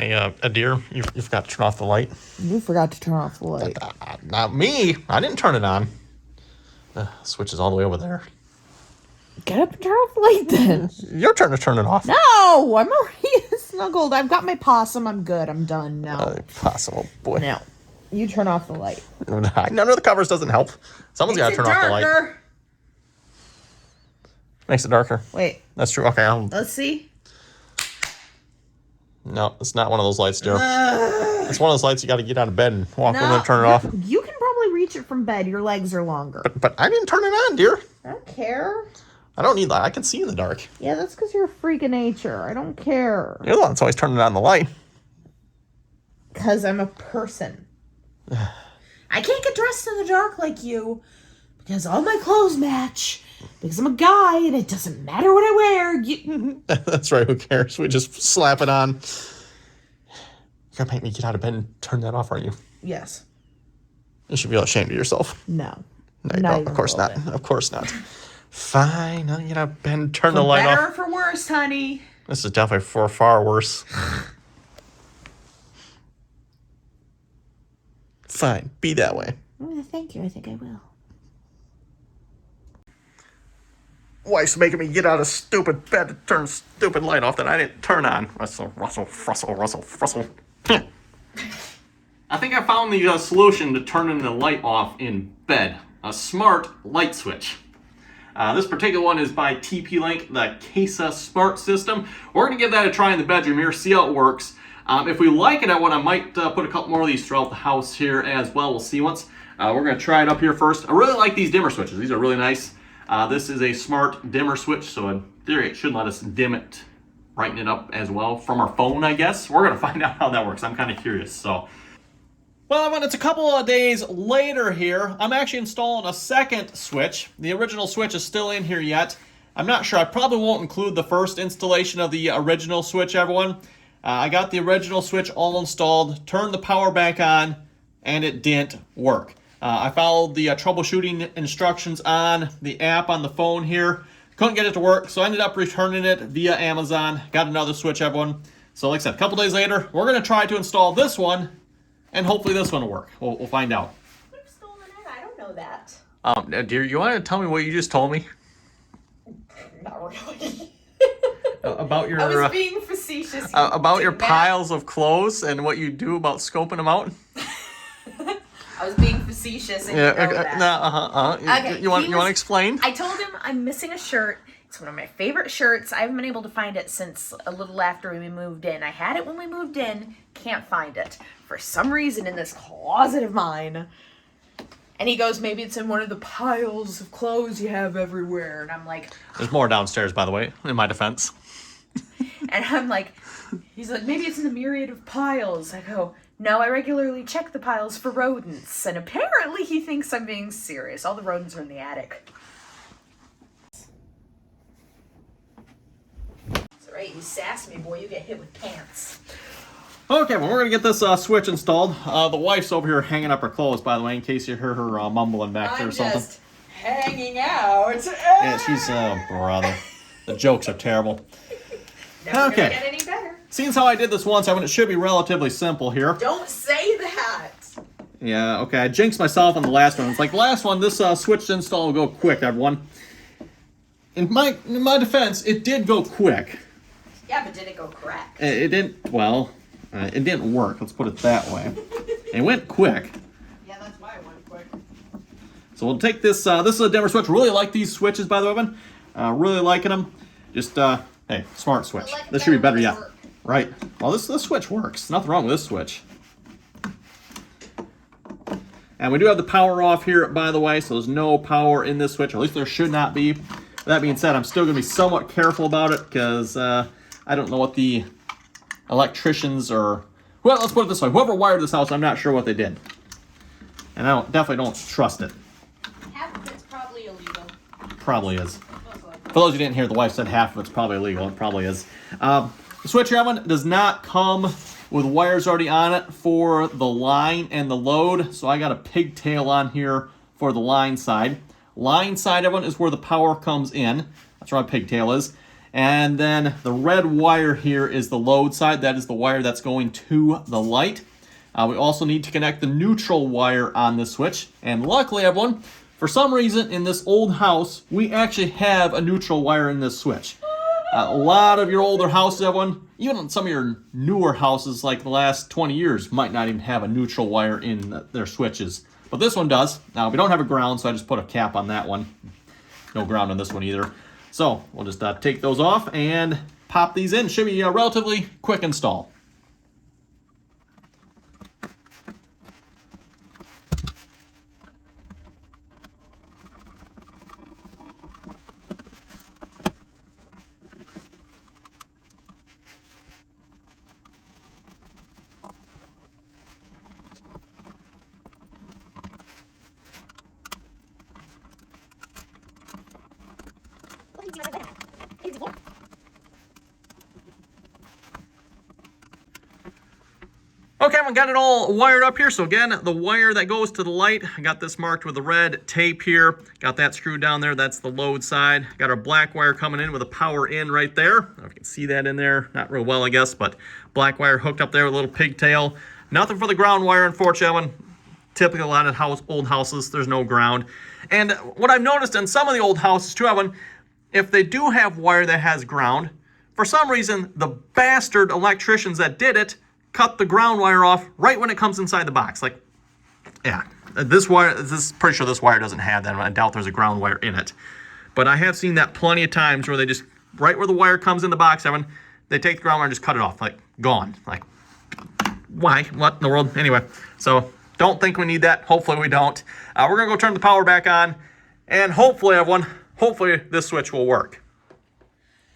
Hey, dear, you forgot to turn off the light. You forgot to turn off the light. Not me. I didn't turn it on. Switch is all the way over there. Get up and turn off the light then. Your turn to turn it off. No, I'm already snuggled. I've got my possum. I'm good. I'm done now. Possible, boy. Now, you turn off the light. None of the covers doesn't help. Someone's got to turn off the light. Makes it darker. Wait. That's true. Okay, Let's see. No, it's not one of those lights, dear. It's one of those lights you got to get out of bed and walk over and turn it off. You can probably reach it from bed. Your legs are longer. But I didn't turn it on, dear. I don't care. I don't need that. I can see in the dark. Yeah, that's because you're a freak of nature. I don't care. You're the one that's always turning on the light. Because I'm a person. I can't get dressed in the dark like you. Because all my clothes match. Because I'm a guy and it doesn't matter what I wear. That's right. Who cares? We just slap it on. You're going to make me get out of bed and turn that off, aren't you? Yes. You should feel ashamed of yourself. No. No, you don't. Of course not. Of course not. Fine. I'll get out of bed and turn the light off. For better or for worse, honey. This is definitely for far worse. Fine. Be that way. Thank you. I think I will. Wife's making me get out of stupid bed to turn stupid light off that I didn't turn on. Russell. I think I found the solution to turning the light off in bed. A smart light switch. This particular one is by TP-Link, the Kasa smart system. We're going to give that a try in the bedroom here, see how it works. If we like it, I might put a couple more of these throughout the house here as well. We'll see once. We're going to try it up here first. I really like these dimmer switches. These are really nice. This is a smart dimmer switch, so in theory it should let us dim it, brighten it up as well from our phone, I guess. We're going to find out how that works. I'm kind of curious. So, well, when it's a couple of days later here, I'm actually installing a second switch. The original switch is still in here yet. I'm not sure. I probably won't include the first installation of the original switch, everyone. I got the original switch all installed, turned the power back on, and it didn't work. I followed the troubleshooting instructions on the app on the phone here. Couldn't get it to work, so I ended up returning it via Amazon. Got another switch, everyone. So like I said, a couple days later, we're going to try to install this one, and hopefully this one will work. We'll find out. I've stolen it. I don't know that. Dear, you want to tell me what you just told me? Not really. About your... I was being facetious. About your piles of clothes and what you do about scoping them out? I was being facetious and you know that. Okay, you want to explain? I told him I'm missing a shirt. It's one of my favorite shirts. I haven't been able to find it since a little after we moved in. I had it when we moved in. Can't find it. For some reason in this closet of mine. And he goes, maybe it's in one of the piles of clothes you have everywhere. And I'm like... There's more downstairs, by the way, in my defense. And I'm like... He's like, maybe it's in the myriad of piles. I go... No, I regularly check the piles for rodents, and apparently he thinks I'm being serious. All the rodents are in the attic. That's right, you sass me, boy, you get hit with pants. Okay, well, we're going to get this switch installed. The wife's over here hanging up her clothes, by the way, in case you hear her mumbling back there or something. I'm just hanging out. Yeah, she's, brother. The jokes are terrible. Never gonna get any better. Seeing how I did this once, it should be relatively simple here. Don't say that. Yeah, okay, I jinxed myself on the last one. It's like the last one, this switch install will go quick, everyone. In my defense, it did go quick. Yeah, but did it go correct? It didn't, well, it didn't work, let's put it that way. It went quick. Yeah, that's why it went quick. So we'll take this, this is a dimmer switch. Really like these switches, by the way, Evan. Really liking them. Just, hey, smart switch. This should be better yet. Right. Well, this switch works. Nothing wrong with this switch. And we do have the power off here, by the way, so there's no power in this switch, or at least there should not be. That being said, I'm still going to be somewhat careful about it, because I don't know what the electricians or... Well, let's put it this way. Whoever wired this house, I'm not sure what they did. And I definitely don't trust it. Half of it's probably illegal. Probably is. For those who didn't hear, the wife said half of it's probably illegal. It probably is. The switch here, everyone, does not come with wires already on it for the line and the load. So I got a pigtail on here for the line side. Line side, everyone, is where the power comes in. That's where my pigtail is. And then the red wire here is the load side. That is the wire that's going to the light. We also need to connect the neutral wire on the switch. And luckily, everyone, for some reason in this old house, we actually have a neutral wire in this switch. A lot of your older houses, everyone, even some of your newer houses like the last 20 years, might not even have a neutral wire in their switches. But this one does. Now, we don't have a ground, so I just put a cap on that one. No ground on this one either. So we'll just take those off and pop these in. Should be a relatively quick install. Okay, I got it all wired up here. So again, the wire that goes to the light, I got this marked with the red tape here. Got that screwed down there. That's the load side. Got our black wire coming in with a power in right there. I don't know if you can see that in there. Not real well, I guess, but black wire hooked up there with a little pigtail. Nothing for the ground wire, unfortunately. Typically, a lot of old houses, there's no ground. And what I've noticed in some of the old houses too, Evan, if they do have wire that has ground, for some reason, the bastard electricians that did it cut the ground wire off right when it comes inside the box. Like, yeah, this wire, pretty sure this wire doesn't have that. I doubt there's a ground wire in it. But I have seen that plenty of times where they just, right where the wire comes in the box, Evan, they take the ground wire and just cut it off, like, gone. Like, why? What in the world? Anyway, so don't think we need that. Hopefully we don't. We're going to go turn the power back on, and hopefully, everyone, hopefully this switch will work.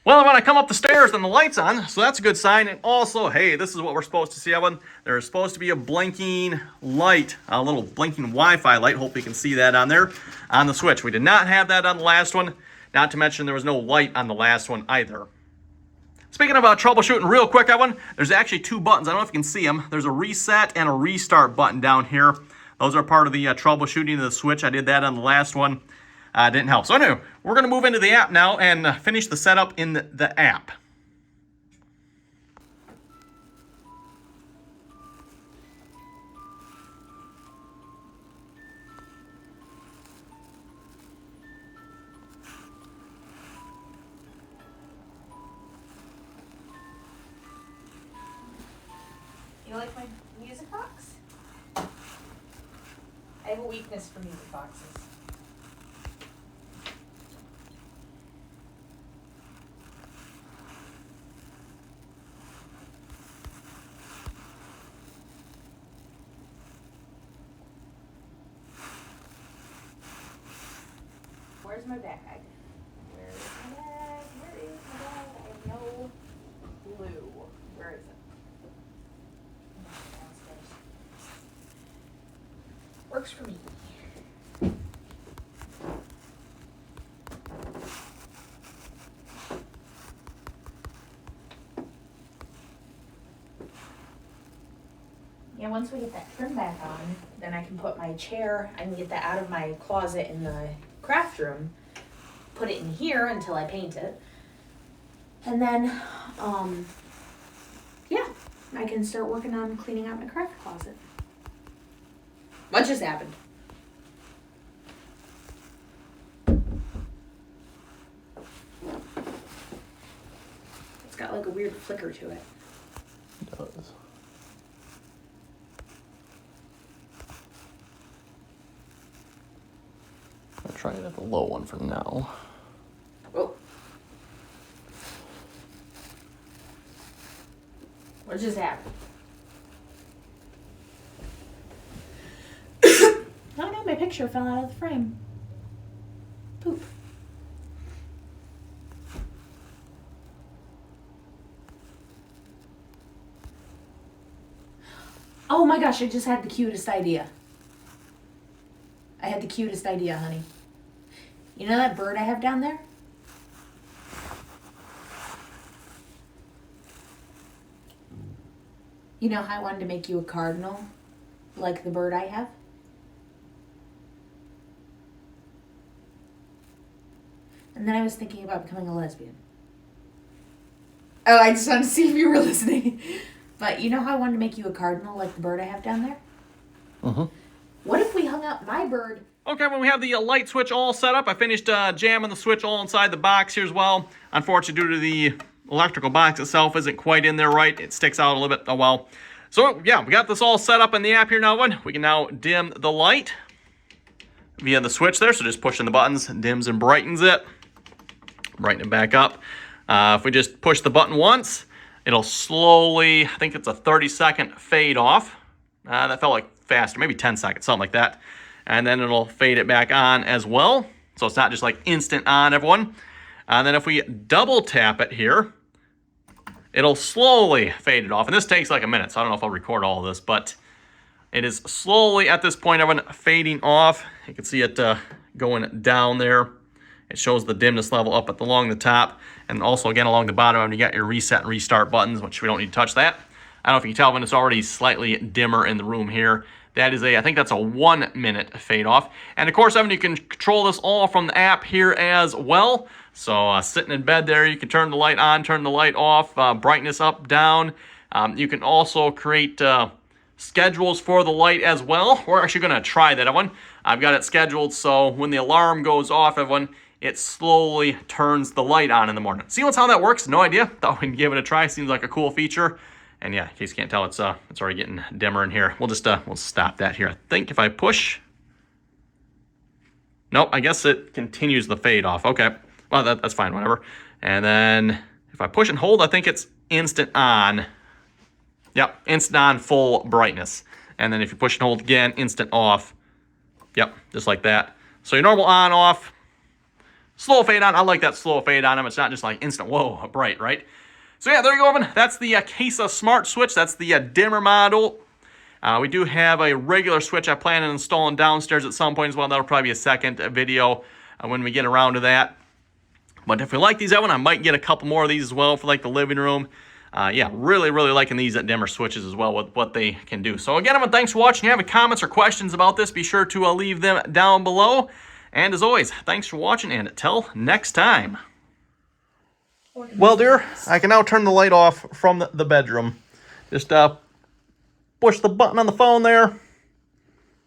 Well, when I come up the stairs, then the light's on, so that's a good sign. And also, hey, this is what we're supposed to see, Evan. There's supposed to be a blinking light, a little blinking Wi-Fi light. Hope you can see that on there on the switch. We did not have that on the last one. Not to mention there was no light on the last one either. Speaking about troubleshooting real quick, Evan, there's actually two buttons. I don't know if you can see them. There's a reset and a restart button down here. Those are part of the troubleshooting of the switch. I did that on the last one. Didn't help. So anyway, we're going to move into the app now and finish the setup in the app. You like my music box? I have a weakness for music boxes. Where's my bag? Where is my bag? Where is my bag? I have no clue. Where is it? Downstairs. Works for me. Yeah, once we get that trim back on, then I can put my chair, I can get that out of my closet in the craft room, put it in here until I paint it, and then, yeah, I can start working on cleaning out my craft closet. What just happened? It's got like a weird flicker to it. It does. I'll try it at the low one for now. Oh. What just happened? Oh no, my picture fell out of the frame. Poop. Oh my gosh, I just had the cutest idea. I had the cutest idea, honey. You know that bird I have down there? You know how I wanted to make you a cardinal, like the bird I have? And then I was thinking about becoming a lesbian. Oh, I just wanted to see if you were listening. But you know how I wanted to make you a cardinal like the bird I have down there? Mm-hmm. What if we hung up my bird? Okay, when we have the light switch all set up, I finished jamming the switch all inside the box here as well. Unfortunately, due to the electrical box itself isn't quite in there right. It sticks out a little bit. Oh, well. So, yeah, we got this all set up in the app here now. We can now dim the light via the switch there. So just pushing the buttons, dims and brightens it. Brighten it back up. If we just push the button once, it'll slowly, I think it's a 30-second fade off. That felt like faster, maybe 10 seconds, something like that. And then it'll fade it back on as well. So it's not just like instant on, everyone. And then if we double tap it here, it'll slowly fade it off. And this takes like a minute, so I don't know if I'll record all of this, but it is slowly at this point, everyone, fading off. You can see it going down there. It shows the dimness level up along the top, and also again along the bottom when you got your reset and restart buttons, which we don't need to touch that. I don't know if you can tell when it's already slightly dimmer in the room here. That is I think that's a 1 minute fade off. And of course, Evan, you can control this all from the app here as well. So sitting in bed there, you can turn the light on, turn the light off, brightness up, down. You can also create schedules for the light as well. We're actually going to try that one. I've got it scheduled so when the alarm goes off, everyone, it slowly turns the light on in the morning. See how that works? No idea. Thought we'd give it a try. Seems like a cool feature. And yeah, in case you can't tell, it's already getting dimmer in here. We'll just we'll stop that here. I think if I push, nope, I guess it continues the fade off. Okay, well that's fine, whatever. And then if I push and hold, I think it's instant on. Yep, instant on, full brightness. And then if you push and hold again, instant off. Yep, just like that. So your normal on, off, slow fade on. I like that slow fade on them. It's not just like instant, whoa, bright, right? So yeah, there you go, Evan. That's the Kasa Smart Switch. That's the dimmer model. We do have a regular switch I plan on installing downstairs at some point as well. That'll probably be a second video when we get around to that. But if we like these, Evan, I might get a couple more of these as well for like the living room. Yeah, really liking these dimmer switches as well with what they can do. So again, Evan, thanks for watching. If you have any comments or questions about this, be sure to leave them down below. And as always, thanks for watching, and until next time. Well, dear, I can now turn the light off from the bedroom. Just push the button on the phone there,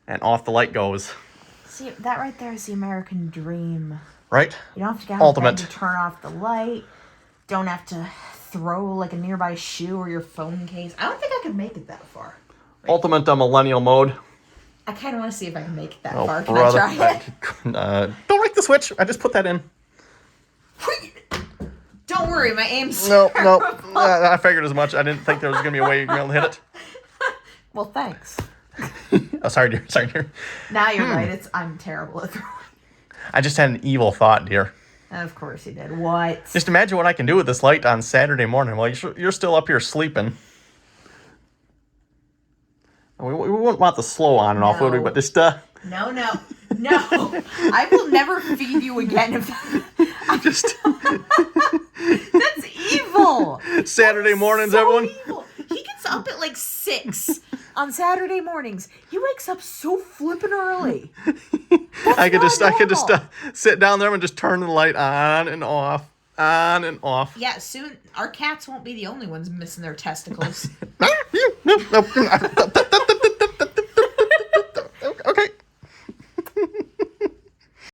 and off the light goes. See, that right there is the American dream. Right? You don't have to get out of bed to turn off the light. Don't have to throw like a nearby shoe or your phone case. I don't think I could make it that far. Wait. Ultimate millennial mode. I kind of want to see if I can make it that oh, far. Can brother, I try it? Don't break the switch. I just put that in. Don't worry, my aim's No. I figured as much. I didn't think there was going to be a way you're going to hit it. Well, thanks. Oh, sorry, dear. Now you're right. I'm terrible at throwing. I just had an evil thought, dear. Of course you did. What? Just imagine what I can do with this light on Saturday morning while you're still up here sleeping. We wouldn't want the slow on and off, would we? But just No. I will never feed you again if just that's evil. Saturday mornings, so everyone. Evil. He gets up at like 6 on Saturday mornings. He wakes up so flippin' early. I could just sit down there and just turn the light on and off. Yeah, soon our cats won't be the only ones missing their testicles.